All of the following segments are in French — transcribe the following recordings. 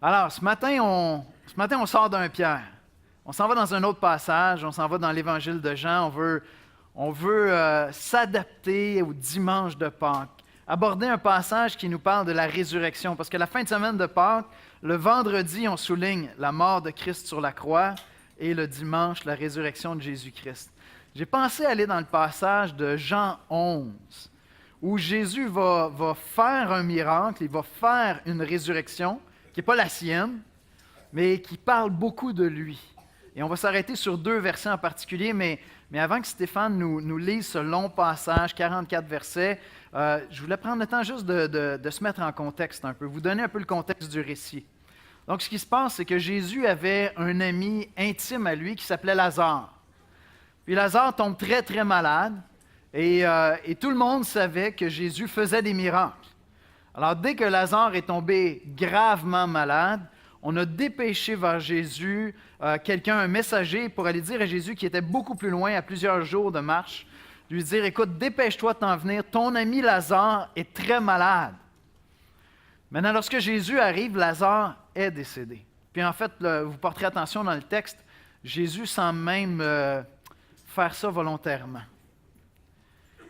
Alors, ce matin, on sort d'un Pierre. On s'en va dans un autre passage, on s'en va dans l'Évangile de Jean. On veut s'adapter au dimanche de Pâques, aborder un passage qui nous parle de la résurrection. Parce que la fin de semaine de Pâques, le vendredi, on souligne la mort de Christ sur la croix et le dimanche, la résurrection de Jésus-Christ. J'ai pensé aller dans le passage de Jean 11, où Jésus va faire un miracle, il va faire une résurrection qui n'est pas la sienne, mais qui parle beaucoup de lui. Et on va s'arrêter sur 2 versets en particulier, mais avant que Stéphane nous lise ce long passage, 44 versets, je voulais prendre le temps juste de se mettre en contexte un peu, vous donner un peu le contexte du récit. Donc, ce qui se passe, c'est que Jésus avait un ami intime à lui qui s'appelait Lazare. Puis Lazare tombe très, très malade, et tout le monde savait que Jésus faisait des miracles. Alors, dès que Lazare est tombé gravement malade, on a dépêché vers Jésus un messager, pour aller dire à Jésus qui était beaucoup plus loin, à plusieurs jours de marche, lui dire, écoute, dépêche-toi de t'en venir, ton ami Lazare est très malade. Maintenant, lorsque Jésus arrive, Lazare est décédé. Puis en fait, vous porterez attention dans le texte, Jésus semble même faire ça volontairement.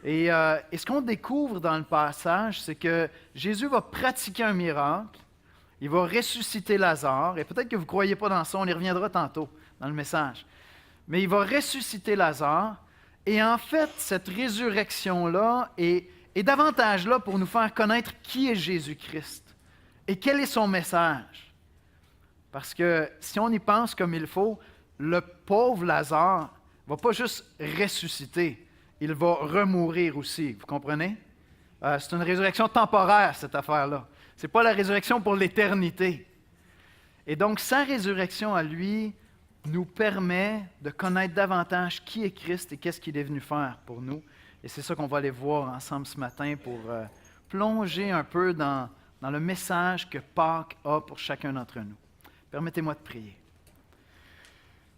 Et ce qu'on découvre dans le passage, c'est que Jésus va pratiquer un miracle, il va ressusciter Lazare, et peut-être que vous ne croyez pas dans ça, on y reviendra tantôt dans le message. Mais il va ressusciter Lazare, et en fait, cette résurrection-là est davantage là pour nous faire connaître qui est Jésus-Christ et quel est son message. Parce que si on y pense comme il faut, le pauvre Lazare ne va pas juste ressusciter, il va remourir aussi, vous comprenez? C'est une résurrection temporaire, cette affaire-là. Ce n'est pas la résurrection pour l'éternité. Et donc, sa résurrection à lui nous permet de connaître davantage qui est Christ et qu'est-ce qu'il est venu faire pour nous. Et c'est ça qu'on va aller voir ensemble ce matin pour plonger un peu dans le message que Pâques a pour chacun d'entre nous. Permettez-moi de prier.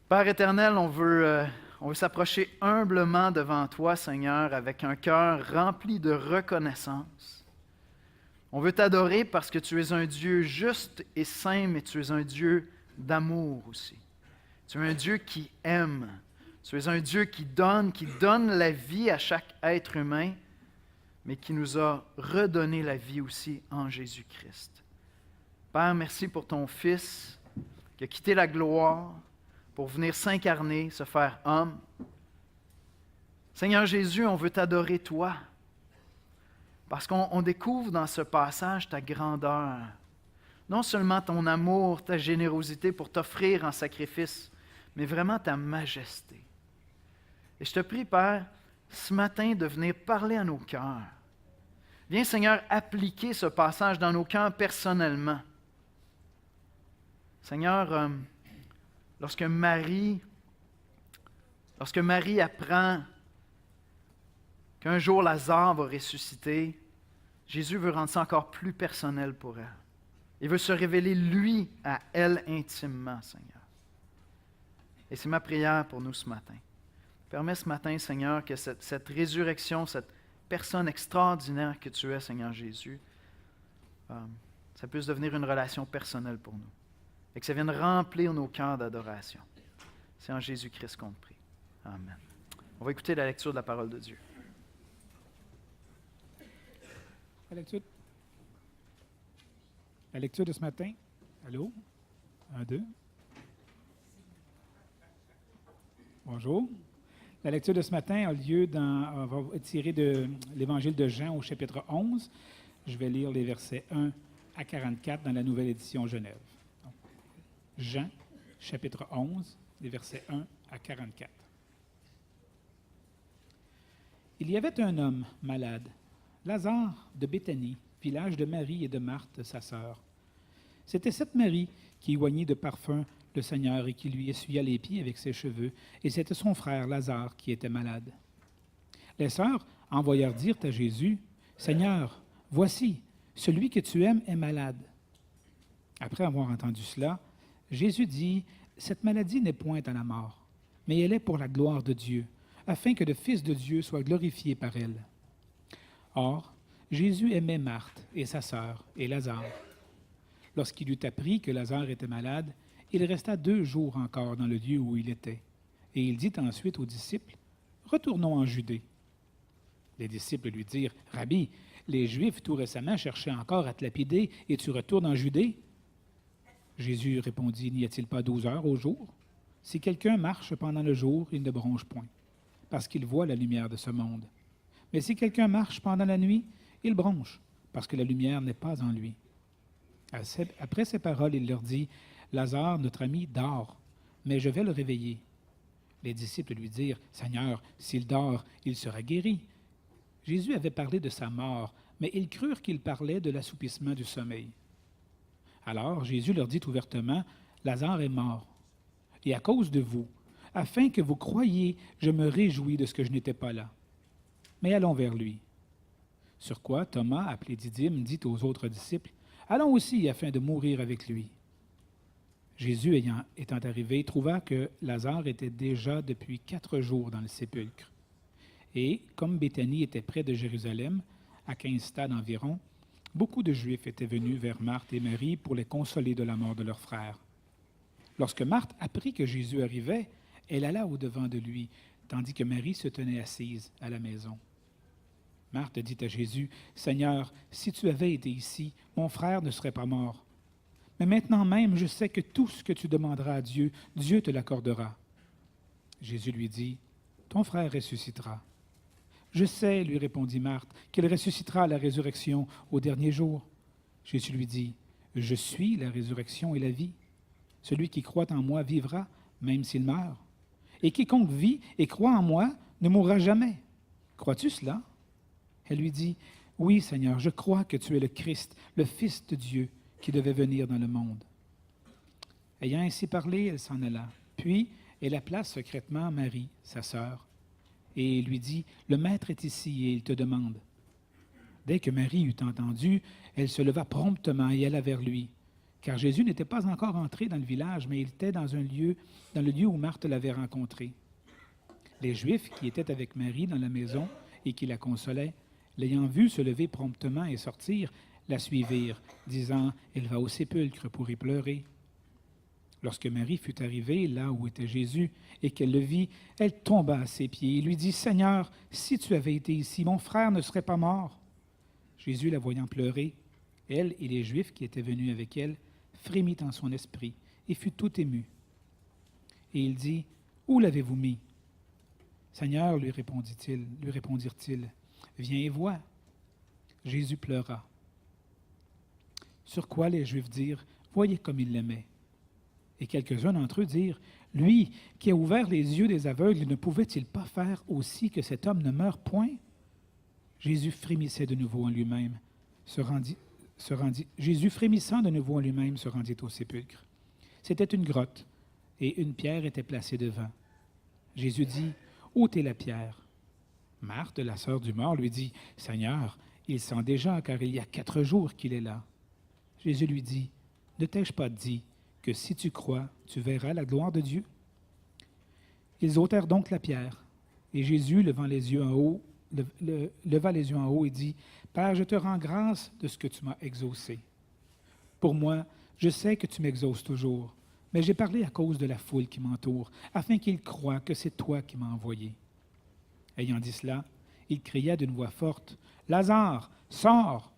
Père éternel, on veut s'approcher humblement devant toi, Seigneur, avec un cœur rempli de reconnaissance. On veut t'adorer parce que tu es un Dieu juste et saint, mais tu es un Dieu d'amour aussi. Tu es un Dieu qui aime. Tu es un Dieu qui donne la vie à chaque être humain, mais qui nous a redonné la vie aussi en Jésus-Christ. Père, merci pour ton Fils qui a quitté la gloire pour venir s'incarner, se faire homme. Seigneur Jésus, on veut t'adorer toi, parce qu'on découvre dans ce passage ta grandeur, non seulement ton amour, ta générosité pour t'offrir en sacrifice, mais vraiment ta majesté. Et je te prie, Père, ce matin de venir parler à nos cœurs. Viens, Seigneur, appliquer ce passage dans nos cœurs personnellement. Seigneur, lorsque Marie apprend qu'un jour Lazare va ressusciter, Jésus veut rendre ça encore plus personnel pour elle. Il veut se révéler, lui, à elle intimement, Seigneur. Et c'est ma prière pour nous ce matin. Permets ce matin, Seigneur, que cette résurrection, cette personne extraordinaire que tu es, Seigneur Jésus, ça puisse devenir une relation personnelle pour nous. Et que ça vienne remplir nos cœurs d'adoration. C'est en Jésus-Christ qu'on te prie. Amen. On va écouter la lecture de la parole de Dieu. La lecture de ce matin. Allô? 1, 2. Bonjour. La lecture de ce matin a lieu va tirée de l'Évangile de Jean au chapitre 11. Je vais lire les versets 1 à 44 dans la nouvelle édition Genève. Donc, Jean, chapitre 11, les versets 1 à 44. Il y avait un homme malade, Lazare de Béthanie, village de Marie et de Marthe, sa sœur. C'était cette Marie qui oignit de parfum le Seigneur et qui lui essuya les pieds avec ses cheveux, et c'était son frère Lazare qui était malade. Les sœurs envoyèrent dire à Jésus, « Seigneur, voici, celui que tu aimes est malade. » Après avoir entendu cela, Jésus dit, « Cette maladie n'est point à la mort, mais elle est pour la gloire de Dieu, afin que le Fils de Dieu soit glorifié par elle. » Or, Jésus aimait Marthe et sa sœur et Lazare. Lorsqu'il eut appris que Lazare était malade, il resta 2 jours encore dans le lieu où il était. Et il dit ensuite aux disciples, « Retournons en Judée. » Les disciples lui dirent, « Rabbi, les Juifs tout récemment cherchaient encore à te lapider, et tu retournes en Judée? » Jésus répondit, « N'y a-t-il pas 12 heures au jour? Si quelqu'un marche pendant le jour, il ne bronche point, parce qu'il voit la lumière de ce monde. Mais si quelqu'un marche pendant la nuit, il bronche, parce que la lumière n'est pas en lui. » Après ces paroles, il leur dit, « Lazare, notre ami, dort, mais je vais le réveiller. » Les disciples lui dirent, « Seigneur, s'il dort, il sera guéri. » Jésus avait parlé de sa mort, mais ils crurent qu'il parlait de l'assoupissement du sommeil. Alors Jésus leur dit ouvertement, « Lazare est mort, et à cause de vous, afin que vous croyiez, je me réjouis de ce que je n'étais pas là. Mais allons vers lui. » Sur quoi Thomas, appelé Didyme, dit aux autres disciples, « Allons aussi afin de mourir avec lui. » Jésus, étant arrivé, trouva que Lazare était déjà depuis 4 jours dans le sépulcre. Et comme Béthanie était près de Jérusalem, à 15 stades environ, beaucoup de Juifs étaient venus vers Marthe et Marie pour les consoler de la mort de leur frère. Lorsque Marthe apprit que Jésus arrivait, elle alla au-devant de lui, tandis que Marie se tenait assise à la maison. Marthe dit à Jésus, « Seigneur, si tu avais été ici, mon frère ne serait pas mort. Mais maintenant même, je sais que tout ce que tu demanderas à Dieu, Dieu te l'accordera. » Jésus lui dit, « Ton frère ressuscitera. » « Je sais, lui répondit Marthe, qu'il ressuscitera à la résurrection au dernier jour. » Jésus lui dit, « Je suis la résurrection et la vie. Celui qui croit en moi vivra, même s'il meurt. Et quiconque vit et croit en moi ne mourra jamais. Crois-tu cela? » Elle lui dit, « Oui, Seigneur, je crois que tu es le Christ, le Fils de Dieu, qui devait venir dans le monde. » Ayant ainsi parlé, elle s'en alla. Puis, elle appela secrètement Marie, sa sœur, et lui dit, « Le Maître est ici et il te demande. » Dès que Marie eut entendu, elle se leva promptement et alla vers lui, car Jésus n'était pas encore entré dans le village, mais il était dans le lieu où Marthe l'avait rencontré. Les Juifs qui étaient avec Marie dans la maison et qui la consolaient, l'ayant vue se lever promptement et sortir, la suivirent, disant, « Elle va au sépulcre pour y pleurer. » Lorsque Marie fut arrivée là où était Jésus et qu'elle le vit, elle tomba à ses pieds et lui dit, « Seigneur, si tu avais été ici, mon frère ne serait pas mort. » Jésus, la voyant pleurer, elle et les Juifs qui étaient venus avec elle, frémit en son esprit et fut tout ému. Et il dit, « Où l'avez-vous mis? » « Seigneur, lui répondirent-ils, « Viens et vois. » Jésus pleura. Sur quoi les Juifs dirent, « Voyez comme il l'aimait. » Et quelques-uns d'entre eux dirent, « Lui qui a ouvert les yeux des aveugles, ne pouvait-il pas faire aussi que cet homme ne meure point? » Jésus frémissait de nouveau en lui-même, Jésus frémissant de nouveau en lui-même se rendit au sépulcre. C'était une grotte, et une pierre était placée devant. Jésus dit, « ôtez la pierre. » Marthe, la sœur du mort, lui dit, « Seigneur, il sent déjà, car il y a 4 jours qu'il est là. » Jésus lui dit, « Ne t'ai-je pas dit que si tu crois, tu verras la gloire de Dieu? » Ils ôtèrent donc la pierre, et Jésus, leva les yeux en haut et dit, « Père, je te rends grâce de ce que tu m'as exaucé. Pour moi, je sais que tu m'exauces toujours, mais j'ai parlé à cause de la foule qui m'entoure, afin qu'ils croient que c'est toi qui m'as envoyé. » Ayant dit cela, il cria d'une voix forte, « Lazare, sors! »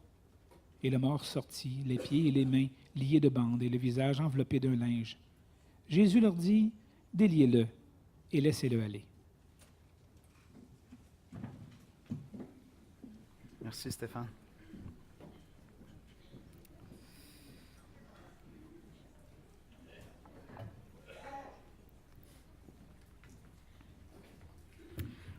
Et le mort sortit, les pieds et les mains liés de bandes et le visage enveloppé d'un linge. Jésus leur dit, « Déliez-le et laissez-le aller. » Merci Stéphane.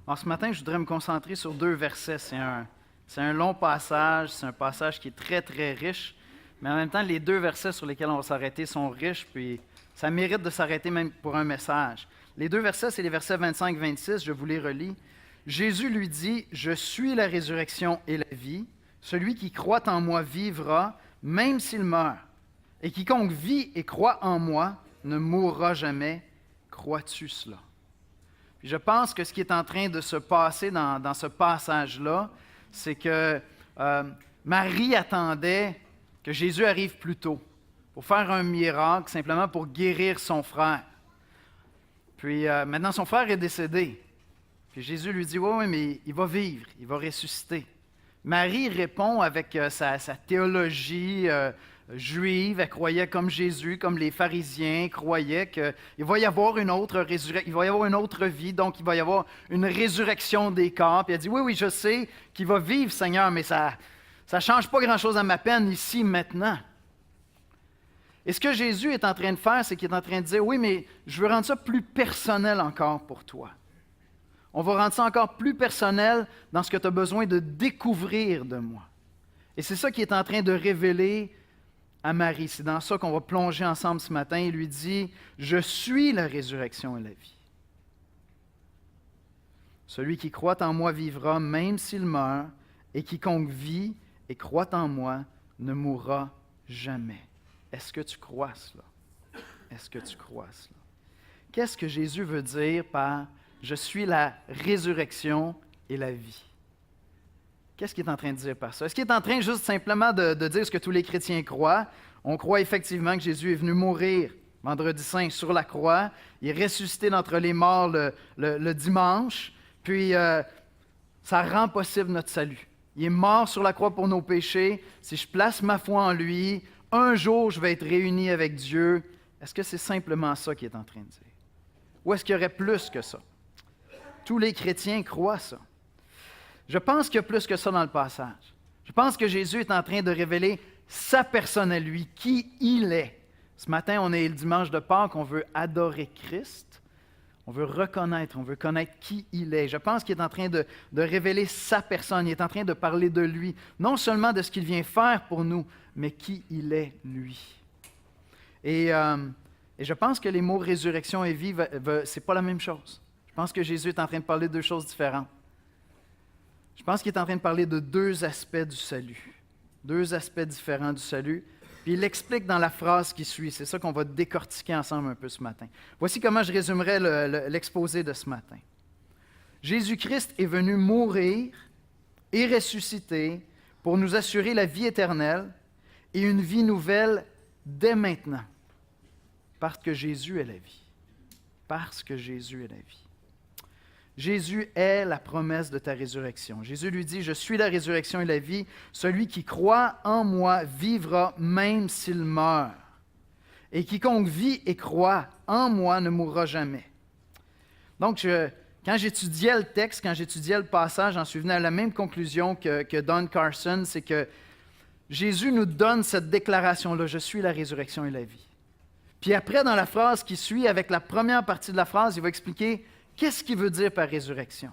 Alors, ce matin, je voudrais me concentrer sur 2 versets. C'est un long passage, c'est un passage qui est très, très riche, mais en même temps, les 2 versets sur lesquels on va s'arrêter sont riches, puis ça mérite de s'arrêter même pour un message. Les 2 versets, c'est les versets 25-26, je vous les relis. Jésus lui dit, « Je suis la résurrection et la vie. Celui qui croit en moi vivra, même s'il meurt. Et quiconque vit et croit en moi ne mourra jamais. Crois-tu cela? » Puis je pense que ce qui est en train de se passer dans ce passage-là, c'est que Marie attendait que Jésus arrive plus tôt. pour faire un miracle, simplement pour guérir son frère. Puis maintenant, son frère est décédé. Puis Jésus lui dit, oui, mais il va vivre, il va ressusciter. Marie répond avec sa théologie juive. Elle croyait comme Jésus, comme les pharisiens croyaient qu'il va y avoir une autre résurrection, il va y avoir une autre vie, donc il va y avoir une résurrection des corps. Puis elle dit, oui, je sais qu'il va vivre, Seigneur, mais ça ne change pas grand-chose à ma peine ici, maintenant. Et ce que Jésus est en train de faire, c'est qu'il est en train de dire, oui, mais je veux rendre ça plus personnel encore pour toi. On va rendre ça encore plus personnel dans ce que tu as besoin de découvrir de moi. Et c'est ça qu'il est en train de révéler à Marie. C'est dans ça qu'on va plonger ensemble ce matin. Il lui dit, « Je suis la résurrection et la vie. Celui qui croit en moi vivra même s'il meurt, et quiconque vit et croit en moi ne mourra jamais. » Est-ce que tu crois cela? Est-ce que tu crois cela? Qu'est-ce que Jésus veut dire par « Je suis la résurrection et la vie ». Qu'est-ce qu'il est en train de dire par ça? Est-ce qu'il est en train juste simplement de dire ce que tous les chrétiens croient? On croit effectivement que Jésus est venu mourir vendredi saint sur la croix. Il est ressuscité d'entre les morts le dimanche. Puis, ça rend possible notre salut. Il est mort sur la croix pour nos péchés. Si je place ma foi en lui, un jour, je vais être réuni avec Dieu. Est-ce que c'est simplement ça qu'il est en train de dire? Ou est-ce qu'il y aurait plus que ça? Tous les chrétiens croient ça. Je pense qu'il y a plus que ça dans le passage. Je pense que Jésus est en train de révéler sa personne à lui, qui il est. Ce matin, on est le dimanche de Pâques, on veut adorer Christ, on veut reconnaître, on veut connaître qui il est. Je pense qu'il est en train de révéler sa personne, il est en train de parler de lui, non seulement de ce qu'il vient faire pour nous, mais qui il est, lui. Et je pense que les mots résurrection et vie, ce n'est pas la même chose. Je pense que Jésus est en train de parler de deux choses différentes. Je pense qu'il est en train de parler de deux aspects du salut, deux aspects différents du salut, puis il l'explique dans la phrase qui suit. C'est ça qu'on va décortiquer ensemble un peu ce matin. Voici comment je résumerai l'exposé de ce matin. Jésus-Christ est venu mourir et ressusciter pour nous assurer la vie éternelle et une vie nouvelle dès maintenant, parce que Jésus est la vie. Parce que Jésus est la vie. Jésus est la promesse de ta résurrection. Jésus lui dit, « Je suis la résurrection et la vie. Celui qui croit en moi vivra même s'il meurt. Et quiconque vit et croit en moi ne mourra jamais. » Donc, quand j'étudiais le texte, quand j'étudiais le passage, j'en suis venu à la même conclusion que Don Carson, c'est que Jésus nous donne cette déclaration-là, « Je suis la résurrection et la vie. » Puis après, dans la phrase qui suit, avec la première partie de la phrase, il va expliquer qu'est-ce qu'il veut dire par résurrection.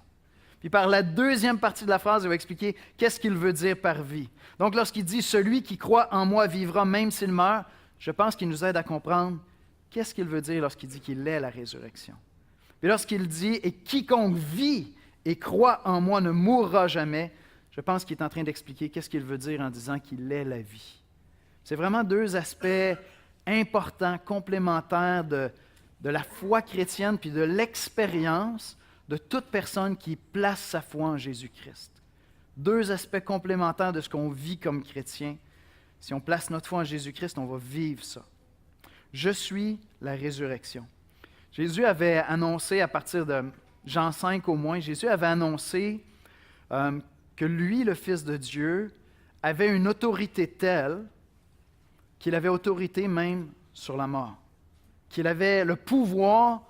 Puis par la deuxième partie de la phrase, il va expliquer qu'est-ce qu'il veut dire par vie. Donc lorsqu'il dit « Celui qui croit en moi vivra même s'il meurt », je pense qu'il nous aide à comprendre qu'est-ce qu'il veut dire lorsqu'il dit qu'il est la résurrection. Puis lorsqu'il dit « Et quiconque vit et croit en moi ne mourra jamais », je pense qu'il est en train d'expliquer qu'est-ce qu'il veut dire en disant qu'il est la vie. C'est vraiment deux aspects importants, complémentaires de la foi chrétienne puis de l'expérience de toute personne qui place sa foi en Jésus-Christ. Deux aspects complémentaires de ce qu'on vit comme chrétien. Si on place notre foi en Jésus-Christ, on va vivre ça. Je suis la résurrection. Jésus avait annoncé, à partir de Jean 5 au moins, Jésus avait annoncé que lui, le Fils de Dieu, avait une autorité telle qu'il avait autorité même sur la mort. Qu'il avait le pouvoir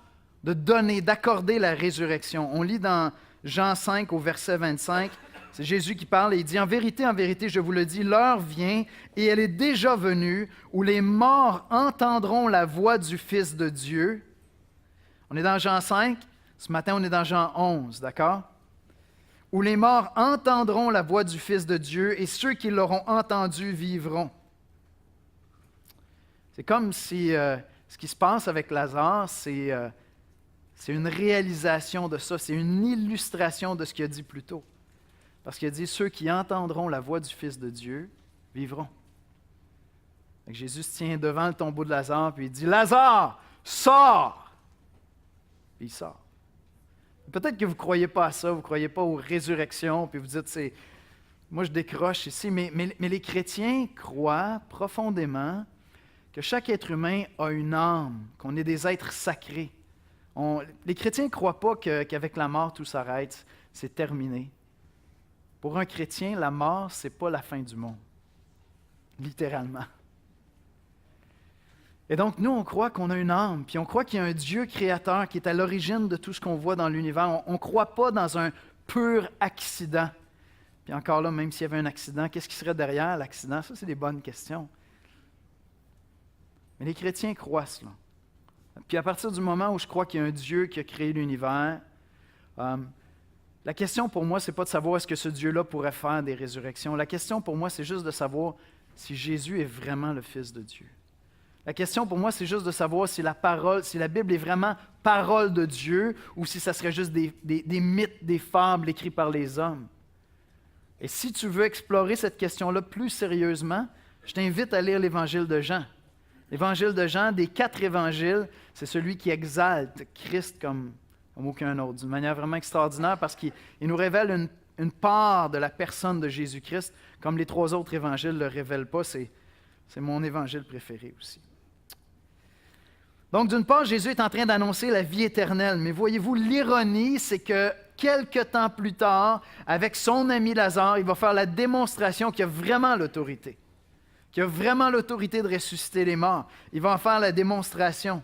de donner, d'accorder la résurrection. On lit dans Jean 5 au verset 25, c'est Jésus qui parle et il dit « En vérité, je vous le dis, l'heure vient et elle est déjà venue où les morts entendront la voix du Fils de Dieu. » On est dans Jean 5, ce matin on est dans Jean 11, d'accord? Où les morts entendront la voix du Fils de Dieu et ceux qui l'auront entendu vivront. C'est comme si ce qui se passe avec Lazare, c'est une réalisation de ça, c'est une illustration de ce qu'il a dit plus tôt. Parce qu'il a dit, ceux qui entendront la voix du Fils de Dieu vivront. Donc Jésus se tient devant le tombeau de Lazare, puis il dit, Lazare, sors! Puis il sort. Peut-être que vous ne croyez pas à ça, vous ne croyez pas aux résurrections, puis vous dites, moi je décroche ici, mais les chrétiens croient profondément que chaque être humain a une âme, qu'on est des êtres sacrés. Les chrétiens ne croient pas qu'avec la mort, tout s'arrête, c'est terminé. Pour un chrétien, la mort, ce n'est pas la fin du monde, littéralement. Et donc, nous, on croit qu'on a une âme, puis on croit qu'il y a un Dieu créateur qui est à l'origine de tout ce qu'on voit dans l'univers. On ne croit pas dans un pur accident. Puis encore là, même s'il y avait un accident, qu'est-ce qui serait derrière l'accident? Ça, c'est des bonnes questions. Mais les chrétiens croient cela. Puis à partir du moment où je crois qu'il y a un Dieu qui a créé l'univers, la question pour moi, ce n'est pas de savoir est-ce que ce Dieu-là pourrait faire des résurrections. La question pour moi, c'est juste de savoir si Jésus est vraiment le Fils de Dieu. La question pour moi, c'est juste de savoir si la Bible est vraiment parole de Dieu ou si ça serait juste des mythes, des fables écrits par les hommes. Et si tu veux explorer cette question-là plus sérieusement, je t'invite à lire l'Évangile de Jean. L'Évangile de Jean, des 4 évangiles, c'est celui qui exalte Christ comme aucun autre, d'une manière vraiment extraordinaire parce qu'il nous révèle une part de la personne de Jésus-Christ, comme les 3 autres évangiles ne le révèlent pas. C'est mon évangile préféré aussi. Donc, d'une part, Jésus est en train d'annoncer la vie éternelle, mais voyez-vous, l'ironie, c'est que quelque temps plus tard, avec son ami Lazare, il va faire la démonstration qu'il a vraiment l'autorité, qu'il a vraiment l'autorité de ressusciter les morts. Il va en faire la démonstration.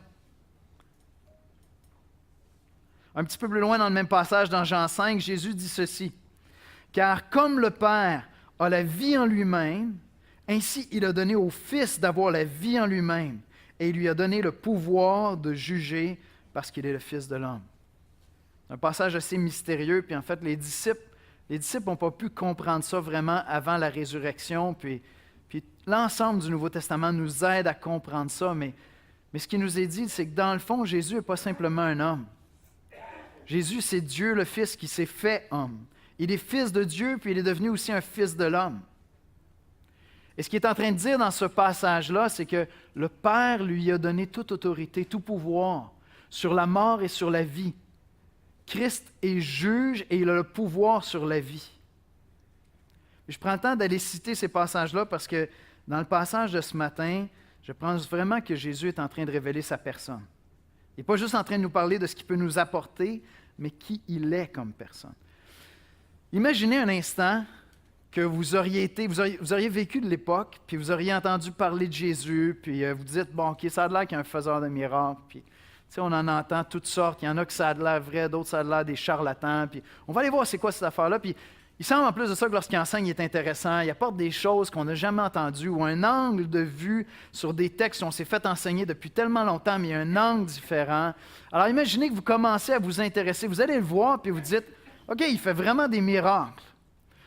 Un petit peu plus loin dans le même passage, dans Jean 5, Jésus dit ceci, « Car comme le Père a la vie en lui-même, ainsi il a donné au Fils d'avoir la vie en lui-même. Et il lui a donné le pouvoir de juger parce qu'il est le Fils de l'homme. » Un passage assez mystérieux, puis en fait, les disciples n'ont pas pu comprendre ça vraiment avant la résurrection, puis l'ensemble du Nouveau Testament nous aide à comprendre ça, mais ce qui nous est dit, c'est que dans le fond, Jésus n'est pas simplement un homme. Jésus, c'est Dieu le Fils qui s'est fait homme. Il est Fils de Dieu, puis il est devenu aussi un Fils de l'homme. Et ce qu'il est en train de dire dans ce passage-là, c'est que le Père lui a donné toute autorité, tout pouvoir sur la mort et sur la vie. Christ est juge et il a le pouvoir sur la vie. Je prends le temps d'aller citer ces passages-là parce que dans le passage de ce matin, je pense vraiment que Jésus est en train de révéler sa personne. Il n'est pas juste en train de nous parler de ce qu'il peut nous apporter, mais qui il est comme personne. Imaginez un instant que vous auriez vécu de l'époque, puis vous auriez entendu parler de Jésus, puis vous dites, bon, OK, ça a l'air qu'il y a un faiseur de miracles, puis on en entend toutes sortes, il y en a que ça a l'air vrai, d'autres ça a l'air des charlatans, puis on va aller voir c'est quoi cette affaire-là, puis il semble en plus de ça que lorsqu'il enseigne, il est intéressant, il apporte des choses qu'on n'a jamais entendues, ou un angle de vue sur des textes qu'on s'est fait enseigner depuis tellement longtemps, mais il y a un angle différent. Alors imaginez que vous commencez à vous intéresser, vous allez le voir, puis vous dites, OK, il fait vraiment des miracles.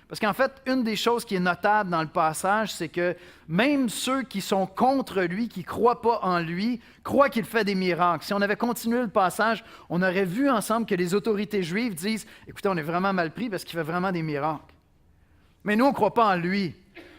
Parce qu'en fait, une des choses qui est notable dans le passage, c'est que même ceux qui sont contre lui, qui ne croient pas en lui, croient qu'il fait des miracles. Si on avait continué le passage, on aurait vu ensemble que les autorités juives disent « Écoutez, on est vraiment mal pris parce qu'il fait vraiment des miracles. » Mais nous, on ne croit pas en lui.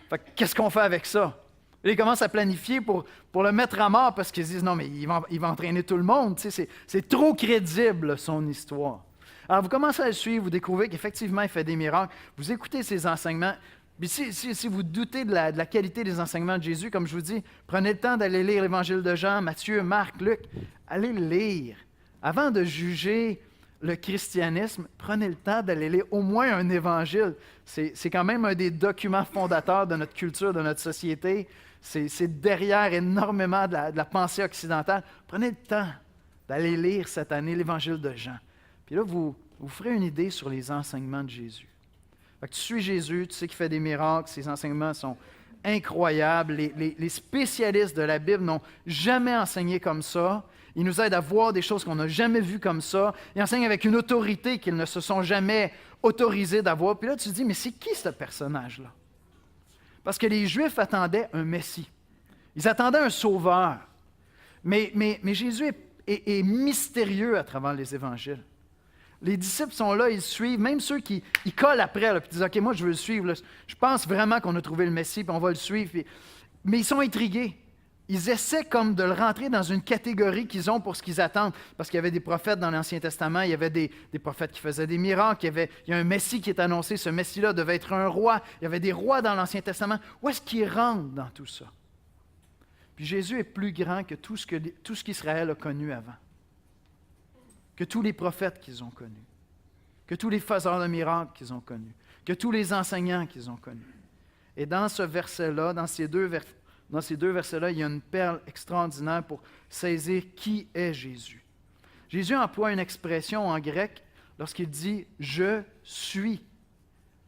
Fait que, qu'est-ce qu'on fait avec ça? Et ils commencent à planifier pour le mettre à mort parce qu'ils disent « Non, mais il va entraîner tout le monde. » C'est trop crédible, son histoire. Alors, vous commencez à le suivre, vous découvrez qu'effectivement, il fait des miracles. Vous écoutez ses enseignements. Puis si vous doutez de la qualité des enseignements de Jésus, comme je vous dis, prenez le temps d'aller lire l'Évangile de Jean, Matthieu, Marc, Luc. Allez le lire. Avant de juger le christianisme, prenez le temps d'aller lire au moins un évangile. C'est quand même un des documents fondateurs de notre culture, de notre société. C'est derrière énormément de la pensée occidentale. Prenez le temps d'aller lire cette année l'Évangile de Jean. Puis là, vous ferez une idée sur les enseignements de Jésus. Fait que tu suis Jésus, tu sais qu'il fait des miracles, ses enseignements sont incroyables. Les spécialistes de la Bible n'ont jamais enseigné comme ça. Ils nous aident à voir des choses qu'on n'a jamais vues comme ça. Ils enseignent avec une autorité qu'ils ne se sont jamais autorisés d'avoir. Puis là, tu te dis, mais c'est qui ce personnage-là? Parce que les Juifs attendaient un Messie. Ils attendaient un sauveur. Mais Jésus est mystérieux à travers les évangiles. Les disciples sont là, ils suivent, même ceux qui collent après, là, puis disent « OK, moi je veux le suivre, là. Je pense vraiment qu'on a trouvé le Messie, puis on va le suivre. » Mais ils sont intrigués. Ils essaient comme de le rentrer dans une catégorie qu'ils ont pour ce qu'ils attendent. Parce qu'il y avait des prophètes dans l'Ancien Testament, il y avait des prophètes qui faisaient des miracles, il y a un Messie qui est annoncé, ce Messie-là devait être un roi. Il y avait des rois dans l'Ancien Testament. Où est-ce qu'ils rentrent dans tout ça? Puis Jésus est plus grand que tout ce qu'Israël a connu avant, que tous les prophètes qu'ils ont connus, que tous les faiseurs de miracles qu'ils ont connus, que tous les enseignants qu'ils ont connus. Et dans ce verset-là, dans ces deux versets-là, il y a une perle extraordinaire pour saisir qui est Jésus. Jésus emploie une expression en grec lorsqu'il dit « Je suis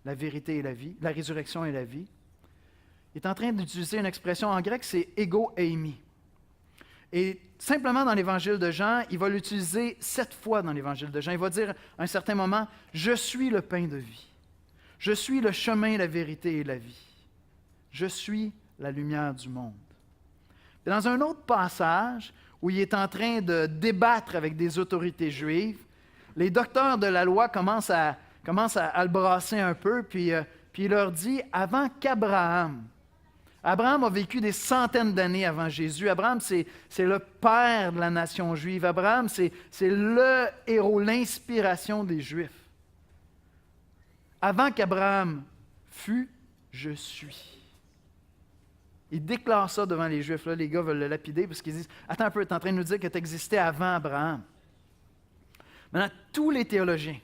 la vérité et la vie, la résurrection et la vie ». Il est en train d'utiliser une expression en grec, c'est « ego eimi ». Et simplement dans l'Évangile de Jean, il va l'utiliser 7 fois dans l'Évangile de Jean. Il va dire à un certain moment « Je suis le pain de vie. Je suis le chemin, la vérité et la vie. Je suis la lumière du monde. » Et dans un autre passage où il est en train de débattre avec des autorités juives, les docteurs de la loi commencent à le brasser un peu, puis il leur dit « Avant qu'Abraham... » Abraham a vécu des centaines d'années avant Jésus. Abraham, c'est le père de la nation juive. Abraham, c'est le héros, l'inspiration des Juifs. Avant qu'Abraham fût, je suis. Il déclare ça devant les Juifs. Là, les gars veulent le lapider parce qu'ils disent « Attends un peu, tu es en train de nous dire que tu existais avant Abraham. » Maintenant, tous les théologiens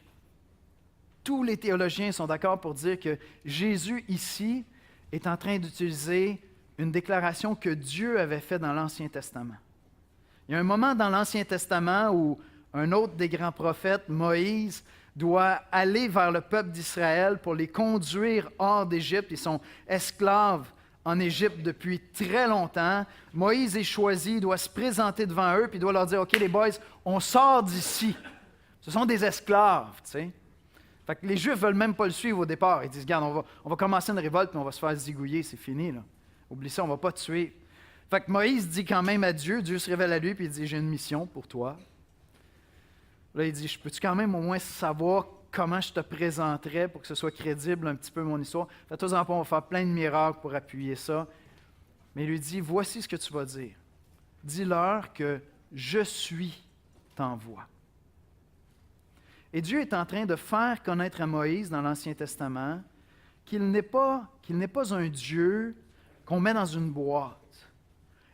sont d'accord pour dire que Jésus ici est en train d'utiliser une déclaration que Dieu avait faite dans l'Ancien Testament. Il y a un moment dans l'Ancien Testament où un autre des grands prophètes, Moïse, doit aller vers le peuple d'Israël pour les conduire hors d'Égypte. Ils sont esclaves en Égypte depuis très longtemps. Moïse est choisi, il doit se présenter devant eux, puis il doit leur dire « OK, les boys, on sort d'ici. » Ce sont des esclaves, tu sais. Fait que les Juifs ne veulent même pas le suivre au départ. Ils disent, regarde, on va commencer une révolte, puis on va se faire zigouiller, c'est fini, là. Oublie ça, on ne va pas te suivre. Fait que Moïse dit quand même à Dieu, Dieu se révèle à lui, puis il dit, j'ai une mission pour toi. Là, il dit, peux-tu quand même au moins savoir comment je te présenterai pour que ce soit crédible un petit peu mon histoire? Fais-toi-en pas, on va faire plein de miracles pour appuyer ça. Mais il lui dit, voici ce que tu vas dire. Dis-leur que je suis t'envoie. Et Dieu est en train de faire connaître à Moïse dans l'Ancien Testament qu'il n'est pas un Dieu qu'on met dans une boîte.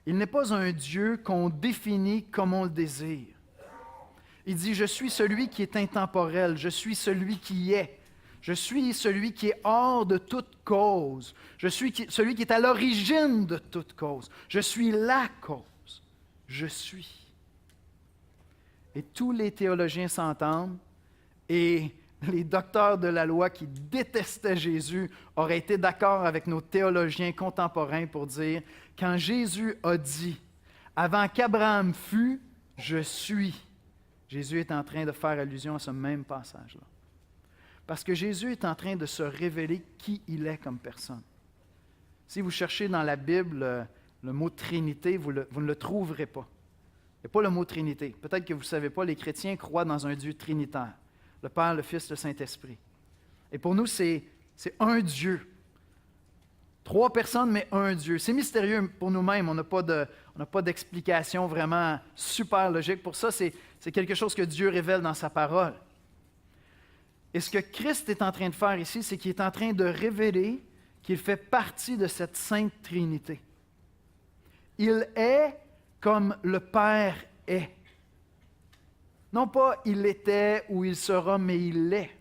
Il n'est pas un Dieu qu'on définit comme on le désire. Il dit, je suis celui qui est intemporel, je suis celui qui est, je suis celui qui est hors de toute cause, je suis celui qui est à l'origine de toute cause, je suis la cause, je suis. Et tous les théologiens s'entendent. Et les docteurs de la loi qui détestaient Jésus auraient été d'accord avec nos théologiens contemporains pour dire, quand Jésus a dit, avant qu'Abraham fût, je suis, Jésus est en train de faire allusion à ce même passage-là. Parce que Jésus est en train de se révéler qui il est comme personne. Si vous cherchez dans la Bible le mot Trinité, vous ne le trouverez pas. Il n'y a pas le mot Trinité. Peut-être que vous ne savez pas, les chrétiens croient dans un Dieu trinitaire. Le Père, le Fils, le Saint-Esprit. Et pour nous, c'est un Dieu. 3 personnes, mais un Dieu. C'est mystérieux pour nous-mêmes. On n'a pas d'explication vraiment super logique. Pour ça, c'est quelque chose que Dieu révèle dans sa parole. Et ce que Christ est en train de faire ici, c'est qu'il est en train de révéler qu'il fait partie de cette Sainte Trinité. Il est comme le Père est. Non pas « il était » ou « il sera », mais « il est ».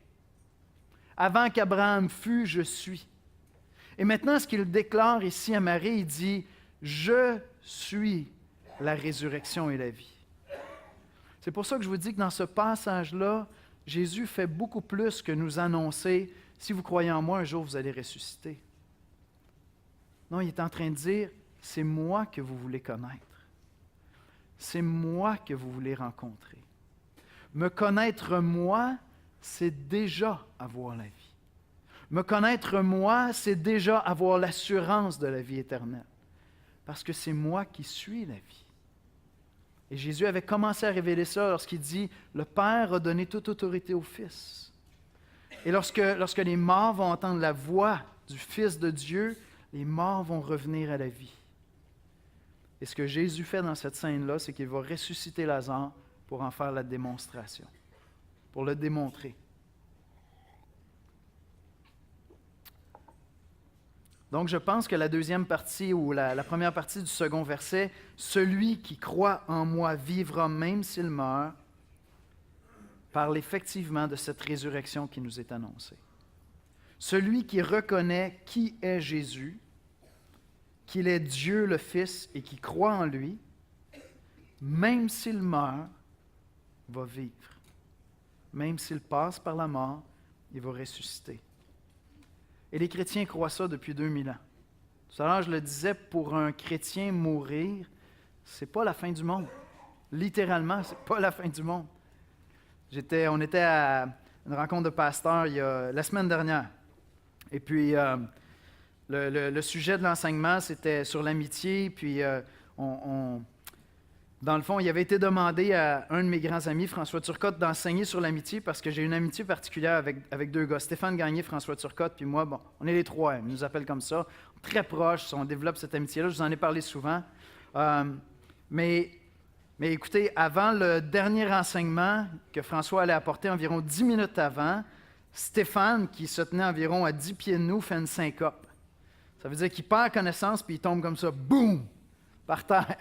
Avant qu'Abraham fût, je suis. Et maintenant, ce qu'il déclare ici à Marie, il dit « Je suis la résurrection et la vie ». C'est pour ça que je vous dis que dans ce passage-là, Jésus fait beaucoup plus que nous annoncer « Si vous croyez en moi, un jour vous allez ressusciter ». Non, il est en train de dire « C'est moi que vous voulez connaître. C'est moi que vous voulez rencontrer. » Me connaître moi, c'est déjà avoir la vie. Me connaître moi, c'est déjà avoir l'assurance de la vie éternelle. Parce que c'est moi qui suis la vie. Et Jésus avait commencé à révéler ça lorsqu'il dit « Le Père a donné toute autorité au Fils ». Et lorsque les morts vont entendre la voix du Fils de Dieu, les morts vont revenir à la vie. Et ce que Jésus fait dans cette scène-là, c'est qu'il va ressusciter Lazare pour en faire la démonstration, pour le démontrer. Donc, je pense que la deuxième partie ou la première partie du second verset, « Celui qui croit en moi vivra même s'il meurt », parle effectivement de cette résurrection qui nous est annoncée. Celui qui reconnaît qui est Jésus, qu'il est Dieu le Fils et qui croit en lui, même s'il meurt, va vivre. Même s'il passe par la mort, il va ressusciter. Et les chrétiens croient ça depuis 2000 ans. Tout à l'heure, je le disais, pour un chrétien, mourir, ce n'est pas la fin du monde. Littéralement, ce n'est pas la fin du monde. On était à une rencontre de pasteurs la semaine dernière. Et puis, le sujet de l'enseignement, c'était sur l'amitié. Puis, dans le fond, il avait été demandé à un de mes grands amis, François Turcotte, d'enseigner sur l'amitié parce que j'ai une amitié particulière avec deux gars, Stéphane Gagné, François Turcotte, puis moi. Bon, on est les trois, ils nous appellent comme ça. Très proches, on développe cette amitié-là. Je vous en ai parlé souvent. Mais écoutez, avant le dernier enseignement que François allait apporter, environ 10 minutes avant, Stéphane, qui se tenait environ à 10 pieds de nous, fait une syncope. Ça veut dire qu'il perd connaissance, puis il tombe comme ça, boum, par terre.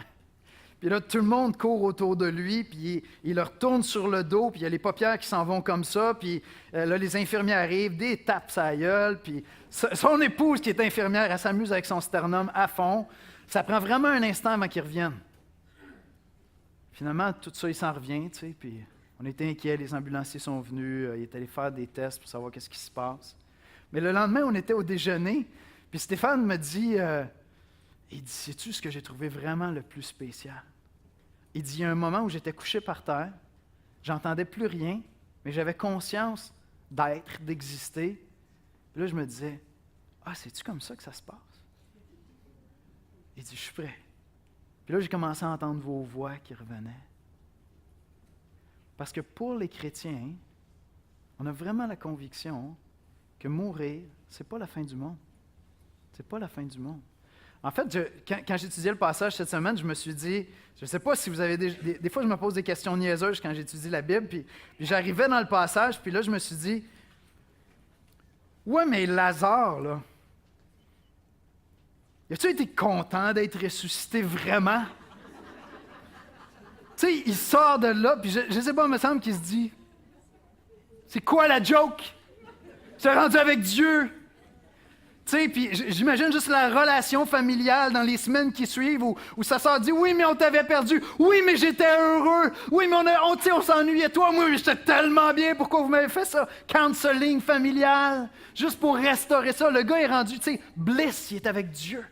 Puis là, tout le monde court autour de lui, puis il le retourne sur le dos, puis il y a les paupières qui s'en vont comme ça, puis là, les infirmières arrivent, des tapes sa gueule, puis son épouse, qui est infirmière, elle s'amuse avec son sternum à fond. Ça prend vraiment un instant avant qu'il revienne. Finalement, tout ça, il s'en revient, tu sais, puis on était inquiets, les ambulanciers sont venus, ils étaient allés faire des tests pour savoir qu'est-ce qui se passe. Mais le lendemain, on était au déjeuner, puis Stéphane me dit, il dit, sais-tu ce que j'ai trouvé vraiment le plus spécial? Il dit, il y a un moment où j'étais couché par terre, j'entendais plus rien, mais j'avais conscience d'être, d'exister. Puis là, je me disais, c'est-tu comme ça que ça se passe? Il dit, je suis prêt. Puis là, j'ai commencé à entendre vos voix qui revenaient. Parce que pour les chrétiens, on a vraiment la conviction que mourir, ce n'est pas la fin du monde. C'est pas la fin du monde. En fait, quand j'étudiais le passage cette semaine, je me suis dit, je ne sais pas si vous avez des fois je me pose des questions niaiseuses quand j'étudie la Bible, puis j'arrivais dans le passage, puis là je me suis dit, ouais, mais Lazare, là, as-tu été content d'être ressuscité vraiment? Tu sais, il sort de là, puis je ne sais pas, il me semble qu'il se dit, c'est quoi la joke? Tu es rendu avec Dieu. Tu sais, puis j'imagine juste la relation familiale dans les semaines qui suivent où sa sœur dit « Oui, mais on t'avait perdu. Oui, mais j'étais heureux. Oui, mais on s'ennuyait. Toi, moi, j'étais tellement bien. Pourquoi vous m'avez fait ça? Counseling familial. Juste pour restaurer ça. Le gars est rendu, tu sais, bliss. Il est avec Dieu.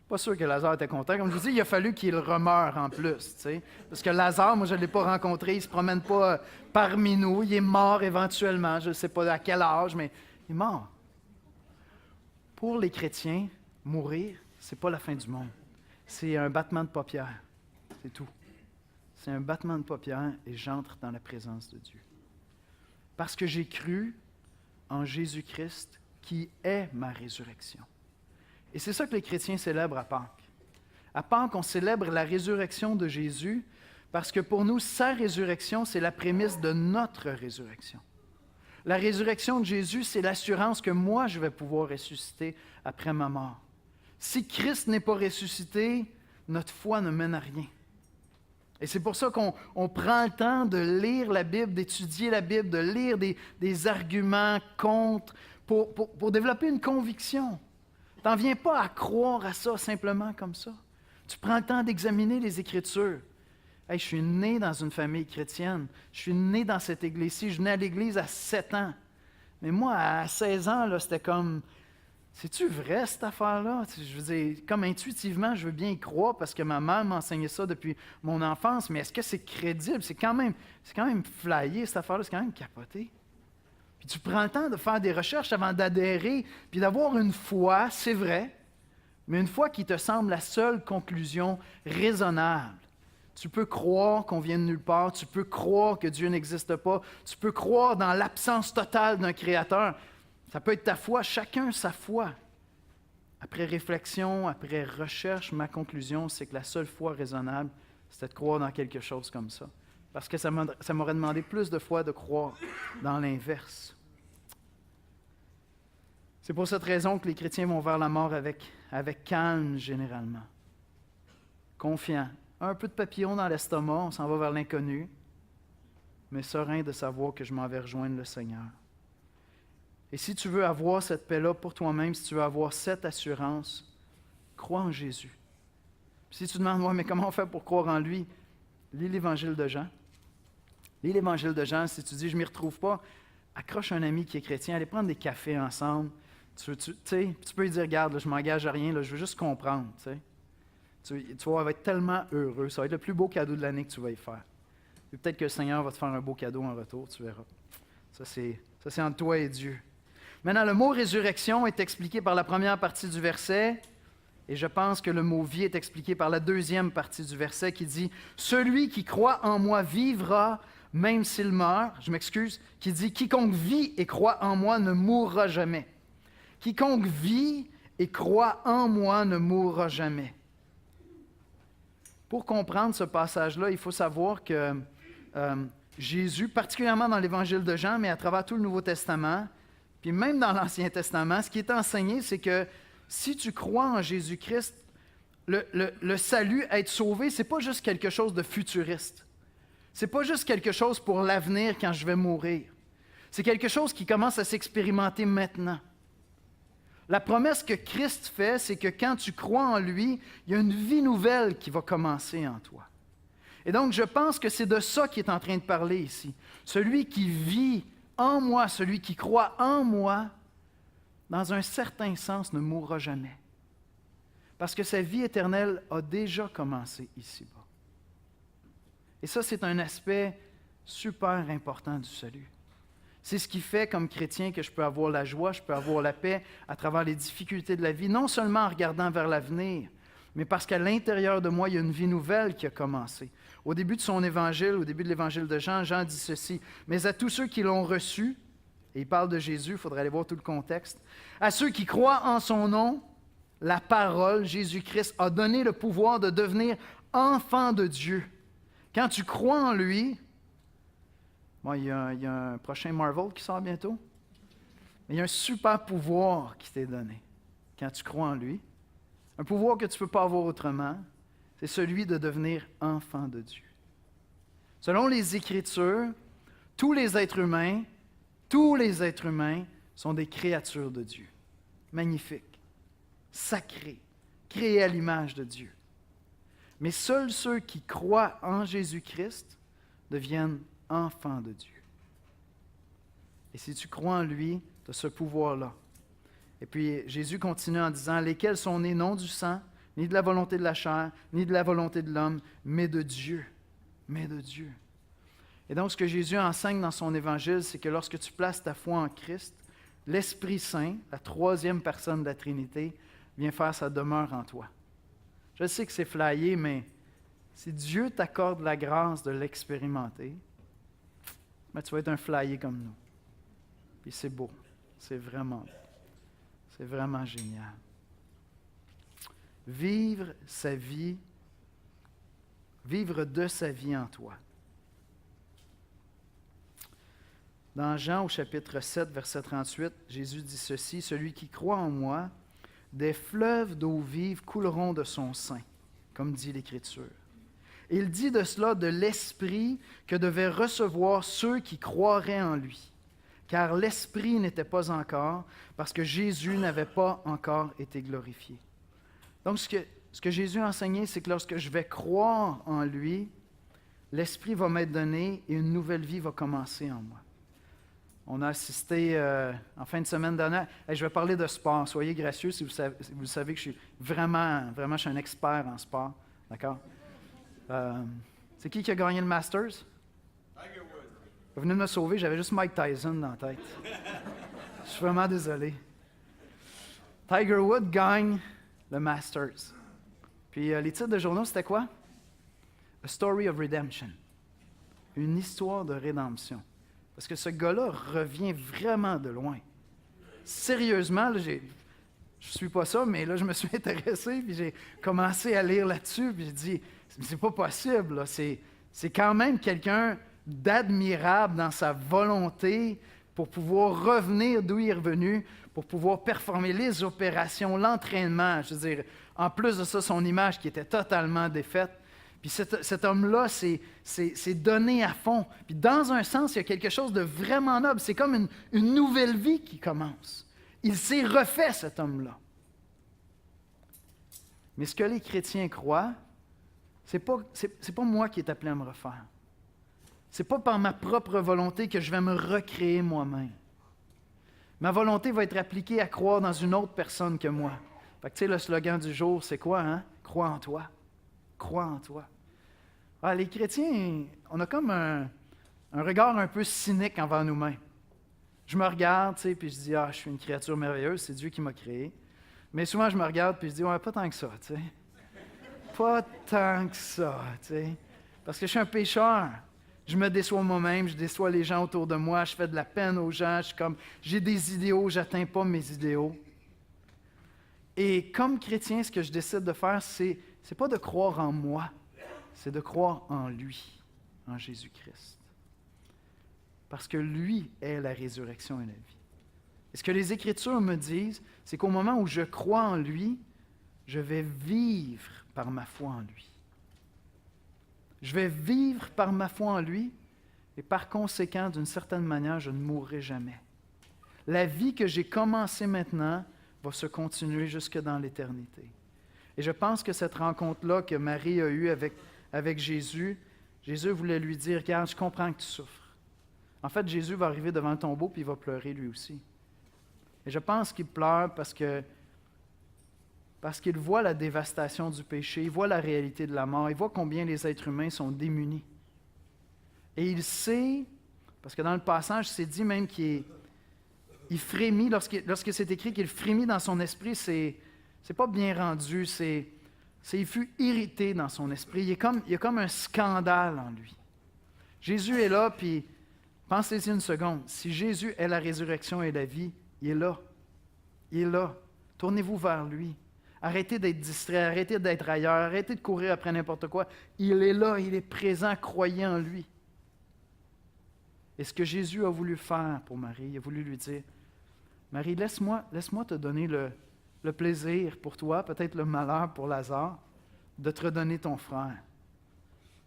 Pas sûr que Lazare était content. Comme je vous dis, il a fallu qu'il remeure en plus, tu sais. Parce que Lazare, moi, je ne l'ai pas rencontré. Il ne se promène pas parmi nous. Il est mort éventuellement. Je ne sais pas à quel âge, mais il est mort. Pour les chrétiens, mourir, ce n'est pas la fin du monde. C'est un battement de paupières. C'est tout. C'est un battement de paupières et j'entre dans la présence de Dieu. Parce que j'ai cru en Jésus-Christ qui est ma résurrection. Et c'est ça que les chrétiens célèbrent à Pâques. À Pâques, on célèbre la résurrection de Jésus parce que pour nous, sa résurrection, c'est la prémisse de notre résurrection. La résurrection de Jésus, c'est l'assurance que moi, je vais pouvoir ressusciter après ma mort. Si Christ n'est pas ressuscité, notre foi ne mène à rien. Et c'est pour ça qu'on prend le temps de lire la Bible, d'étudier la Bible, de lire des arguments contre, pour développer une conviction. Tu n'en viens pas à croire à ça simplement comme ça. Tu prends le temps d'examiner les Écritures. Hey, je suis né dans une famille chrétienne. Je suis né dans cette église-ci. Je venais à l'église à 7 ans. Mais moi, à 16 ans, là, c'était comme, c'est-tu vrai cette affaire-là? Je veux dire, comme intuitivement, je veux bien y croire parce que ma mère m'a enseigné ça depuis mon enfance. Mais est-ce que c'est crédible? C'est quand même flyé, cette affaire-là. C'est quand même capoté. Puis tu prends le temps de faire des recherches avant d'adhérer, puis d'avoir une foi, c'est vrai, mais une foi qui te semble la seule conclusion raisonnable. Tu peux croire qu'on vient de nulle part, tu peux croire que Dieu n'existe pas, tu peux croire dans l'absence totale d'un Créateur. Ça peut être ta foi, chacun sa foi. Après réflexion, après recherche, ma conclusion, c'est que la seule foi raisonnable, c'est de croire dans quelque chose comme ça. Parce que ça m'aurait demandé plus de foi de croire dans l'inverse. C'est pour cette raison que les chrétiens vont vers la mort avec calme, généralement. Confiant. Un peu de papillon dans l'estomac, on s'en va vers l'inconnu, mais serein de savoir que je m'en vais rejoindre le Seigneur. Et si tu veux avoir cette paix-là pour toi-même, si tu veux avoir cette assurance, crois en Jésus. Si tu te demandes, ouais, mais comment on fait pour croire en lui? Lis l'Évangile de Jean. Lis l'Évangile de Jean. Si tu dis, je ne m'y retrouve pas, accroche un ami qui est chrétien, allez prendre des cafés ensemble. Tu peux lui dire, regarde, là, je ne m'engage à rien, là, je veux juste comprendre. Tu vas être tellement heureux. Ça va être le plus beau cadeau de l'année que tu vas y faire. Et peut-être que le Seigneur va te faire un beau cadeau en retour, tu verras. Ça, c'est entre toi et Dieu. Maintenant, le mot résurrection est expliqué par la première partie du verset, et je pense que le mot vie est expliqué par la deuxième partie du verset qui dit « Celui qui croit en moi vivra, même s'il meurt. » Je m'excuse, qui dit « Quiconque vit et croit en moi ne mourra jamais. » Quiconque vit et croit en moi ne mourra jamais. Pour comprendre ce passage-là, il faut savoir que Jésus, particulièrement dans l'Évangile de Jean, mais à travers tout le Nouveau Testament, puis même dans l'Ancien Testament, ce qui est enseigné, c'est que si tu crois en Jésus-Christ, le salut, être sauvé, ce n'est pas juste quelque chose de futuriste. Ce n'est pas juste quelque chose pour l'avenir quand je vais mourir. C'est quelque chose qui commence à s'expérimenter maintenant. La promesse que Christ fait, c'est que quand tu crois en lui, il y a une vie nouvelle qui va commencer en toi. Et donc, je pense que c'est de ça qu'il est en train de parler ici. Celui qui vit en moi, celui qui croit en moi, dans un certain sens, ne mourra jamais. Parce que sa vie éternelle a déjà commencé ici-bas. Et ça, c'est un aspect super important du salut. C'est ce qui fait, comme chrétien, que je peux avoir la joie, je peux avoir la paix à travers les difficultés de la vie, non seulement en regardant vers l'avenir, mais parce qu'à l'intérieur de moi, il y a une vie nouvelle qui a commencé. Au début de son évangile, au début de l'évangile de Jean, Jean dit ceci, « Mais à tous ceux qui l'ont reçu, et il parle de Jésus, il faudrait aller voir tout le contexte, à ceux qui croient en son nom, la parole, Jésus-Christ, a donné le pouvoir de devenir enfant de Dieu. » Quand tu crois en lui, bon, il y a un prochain Marvel qui sort bientôt, mais il y a un super pouvoir qui t'est donné quand tu crois en lui. Un pouvoir que tu ne peux pas avoir autrement, c'est celui de devenir enfant de Dieu. Selon les Écritures, tous les êtres humains sont des créatures de Dieu. Magnifiques, sacrés, créés à l'image de Dieu. Mais seuls ceux qui croient en Jésus-Christ deviennent enfants de Dieu. Et si tu crois en lui, tu as ce pouvoir-là. Et puis Jésus continue en disant, « Lesquels sont nés non du sang, ni de la volonté de la chair, ni de la volonté de l'homme, mais de Dieu. » Mais de Dieu. Et donc, ce que Jésus enseigne dans son évangile, c'est que lorsque tu places ta foi en Christ, l'Esprit Saint, la troisième personne de la Trinité, vient faire sa demeure en toi. Je sais que c'est flyé, mais si Dieu t'accorde la grâce de l'expérimenter, ben, tu vas être un flyé comme nous. Puis c'est beau. C'est vraiment génial. Vivre sa vie, vivre de sa vie en toi. Dans Jean au chapitre 7, verset 38, Jésus dit ceci, « Celui qui croit en moi, des fleuves d'eau vive couleront de son sein, comme dit l'Écriture. » Il dit de cela de l'Esprit que devaient recevoir ceux qui croiraient en lui, car l'Esprit n'était pas encore, parce que Jésus n'avait pas encore été glorifié. Donc, ce que Jésus a enseigné, c'est que lorsque je vais croire en lui, l'Esprit va m'être donné et une nouvelle vie va commencer en moi. On a assisté en fin de semaine dernière. Je vais parler de sport. Soyez gracieux si vous savez que je suis vraiment, je suis un expert en sport. D'accord? C'est qui a gagné le Masters? Tiger Woods. Vous venez de me sauver, j'avais juste Mike Tyson dans la tête. Je suis vraiment désolé. Tiger Woods gagne le Masters. Puis les titres de journaux, c'était quoi? A Story of Redemption. Une histoire de rédemption. Parce que ce gars-là revient vraiment de loin. Sérieusement, là, je ne suis pas ça, mais là, je me suis intéressé, puis j'ai commencé à lire là-dessus, puis j'ai dit, c'est pas possible, là. C'est quand même quelqu'un d'admirable dans sa volonté, pour pouvoir revenir d'où il est revenu, pour pouvoir performer les opérations, l'entraînement. Je veux dire, en plus de ça, son image qui était totalement défaite. Puis cet homme-là s'est donné à fond. Puis dans un sens, il y a quelque chose de vraiment noble. C'est comme une nouvelle vie qui commence. Il s'est refait, cet homme-là. Mais ce que les chrétiens croient, c'est pas moi qui est appelé à me refaire. C'est pas par ma propre volonté que je vais me recréer moi-même. Ma volonté va être appliquée à croire dans une autre personne que moi. Fait que tu sais, le slogan du jour, c'est quoi, hein? Crois en toi. Crois en toi. Ah, les chrétiens, on a comme un regard un peu cynique envers nous-mêmes. Je me regarde, tu sais, puis je dis, je suis une créature merveilleuse, c'est Dieu qui m'a créé. Mais souvent, je me regarde, puis je dis, ouais, pas tant que ça, tu sais. Pas tant que ça, tu sais. Parce que je suis un pécheur. Je me déçois moi-même, je déçois les gens autour de moi, je fais de la peine aux gens, j'ai des idéaux, je n'atteins pas mes idéaux. Et comme chrétien, ce que je décide de faire, c'est pas de croire en moi, c'est de croire en lui, en Jésus-Christ. Parce que lui est la résurrection et la vie. Et ce que les Écritures me disent, c'est qu'au moment où je crois en lui, je vais vivre par ma foi en lui. Je vais vivre par ma foi en lui et par conséquent, d'une certaine manière, je ne mourrai jamais. La vie que j'ai commencée maintenant va se continuer jusque dans l'éternité. Et je pense que cette rencontre-là que Marie a eue avec Jésus, Jésus voulait lui dire, regarde, je comprends que tu souffres. En fait, Jésus va arriver devant le tombeau puis il va pleurer lui aussi. Et je pense qu'il pleure parce qu'il voit la dévastation du péché, il voit la réalité de la mort, il voit combien les êtres humains sont démunis. Et il sait, parce que dans le passage, c'est dit même qu'il frémit, lorsque c'est écrit qu'il frémit dans son esprit, c'est pas bien rendu, il fut irrité dans son esprit. Il y a comme un scandale en lui. Jésus est là, puis pensez-y une seconde, si Jésus est la résurrection et la vie, il est là. Il est là. Tournez-vous vers lui. Arrêtez d'être distrait, arrêtez d'être ailleurs, arrêtez de courir après n'importe quoi. Il est là, il est présent, croyez en lui. Et ce que Jésus a voulu faire pour Marie, il a voulu lui dire, Marie, laisse-moi te donner le plaisir pour toi, peut-être le malheur pour Lazare, de te redonner ton frère.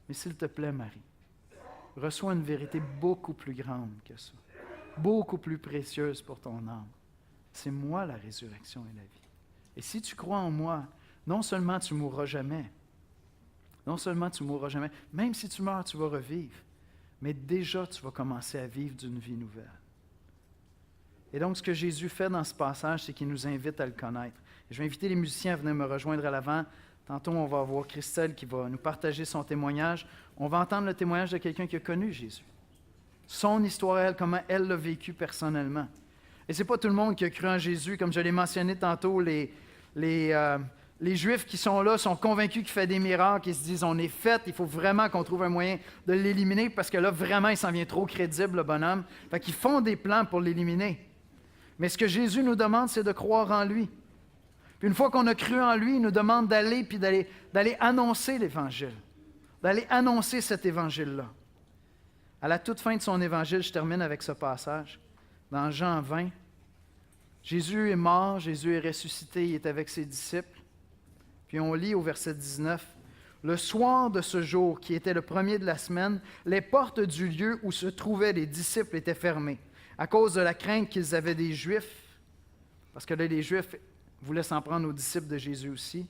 Mais s'il te plaît, Marie, reçois une vérité beaucoup plus grande que ça, beaucoup plus précieuse pour ton âme. C'est moi la résurrection et la vie. Et si tu crois en moi, non seulement tu ne mourras jamais, même si tu meurs, tu vas revivre, mais déjà tu vas commencer à vivre d'une vie nouvelle. Et donc, ce que Jésus fait dans ce passage, c'est qu'il nous invite à le connaître. Et je vais inviter les musiciens à venir me rejoindre à l'avant. Tantôt, on va avoir Christelle qui va nous partager son témoignage. On va entendre le témoignage de quelqu'un qui a connu Jésus. Son histoire, elle, comment elle l'a vécu personnellement. Et ce n'est pas tout le monde qui a cru en Jésus. Comme je l'ai mentionné tantôt, les Juifs qui sont là sont convaincus qu'il fait des miracles. Ils se disent, on est fait, il faut vraiment qu'on trouve un moyen de l'éliminer parce que là, vraiment, il s'en vient trop crédible, le bonhomme. Fait qu'ils font des plans pour l'éliminer. Mais ce que Jésus nous demande, c'est de croire en lui. Puis une fois qu'on a cru en lui, il nous demande d'aller annoncer l'Évangile, d'aller annoncer cet Évangile-là. À la toute fin de son Évangile, je termine avec ce passage, dans Jean 20. Jésus est mort, Jésus est ressuscité, il est avec ses disciples. Puis on lit au verset 19, « Le soir de ce jour, qui était le premier de la semaine, les portes du lieu où se trouvaient les disciples étaient fermées, à cause de la crainte qu'ils avaient des Juifs, parce que là, les Juifs voulaient s'en prendre aux disciples de Jésus aussi.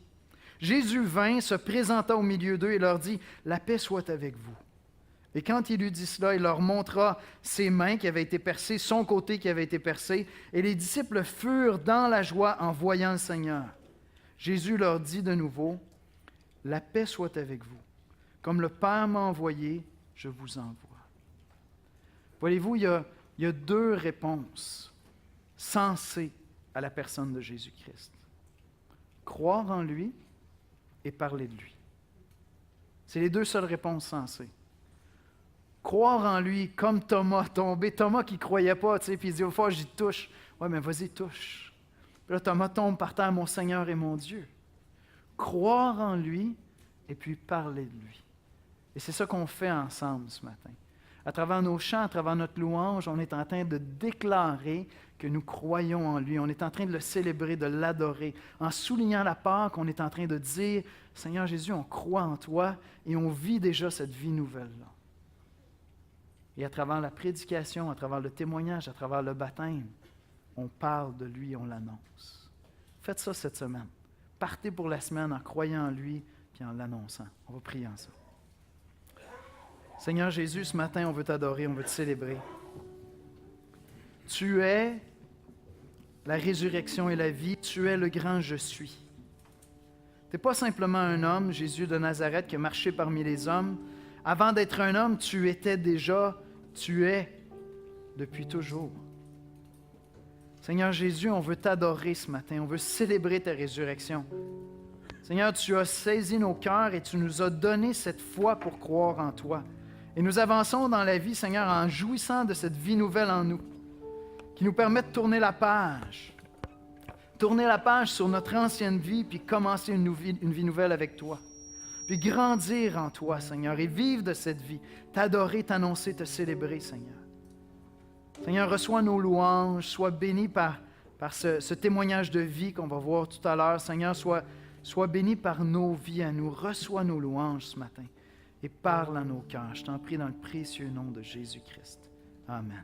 Jésus vint, se présenta au milieu d'eux et leur dit, « La paix soit avec vous. » Et quand il eut dit cela, il leur montra ses mains qui avaient été percées, son côté qui avait été percé, et les disciples furent dans la joie en voyant le Seigneur. Jésus leur dit de nouveau, « La paix soit avec vous. Comme le Père m'a envoyé, je vous envoie. » Voyez-vous, il y a deux réponses sensées à la personne de Jésus-Christ. Croire en lui et parler de lui. C'est les deux seules réponses sensées. Croire en lui comme Thomas, Thomas qui ne croyait pas, puis il dit, « Au fond, j'y touche. » « Oui, mais vas-y, touche. » Puis là, Thomas tombe par terre, « Mon Seigneur et mon Dieu. » Croire en lui et puis parler de lui. Et c'est ça qu'on fait ensemble ce matin. À travers nos chants, à travers notre louange, on est en train de déclarer que nous croyons en lui. On est en train de le célébrer, de l'adorer. En soulignant la Pâque, on est en train de dire, Seigneur Jésus, on croit en toi et on vit déjà cette vie nouvelle-là. Et à travers la prédication, à travers le témoignage, à travers le baptême, on parle de lui, on l'annonce. Faites ça cette semaine. Partez pour la semaine en croyant en lui puis en l'annonçant. On va prier ensemble. Seigneur Jésus, ce matin, on veut t'adorer, on veut te célébrer. Tu es la résurrection et la vie, tu es le grand je suis. Tu n'es pas simplement un homme, Jésus de Nazareth, qui a marché parmi les hommes. Avant d'être un homme, tu étais déjà, tu es depuis toujours. Seigneur Jésus, on veut t'adorer ce matin, on veut célébrer ta résurrection. Seigneur, tu as saisi nos cœurs et tu nous as donné cette foi pour croire en toi. Et nous avançons dans la vie, Seigneur, en jouissant de cette vie nouvelle en nous, qui nous permet de tourner la page sur notre ancienne vie, puis commencer une vie nouvelle avec toi. Puis grandir en toi, Seigneur, et vivre de cette vie, t'adorer, t'annoncer, te célébrer, Seigneur. Seigneur, reçois nos louanges, sois béni par ce témoignage de vie qu'on va voir tout à l'heure. Seigneur, sois béni par nos vies à nous, reçois nos louanges ce matin et parle à nos cœurs. Je t'en prie dans le précieux nom de Jésus-Christ. Amen.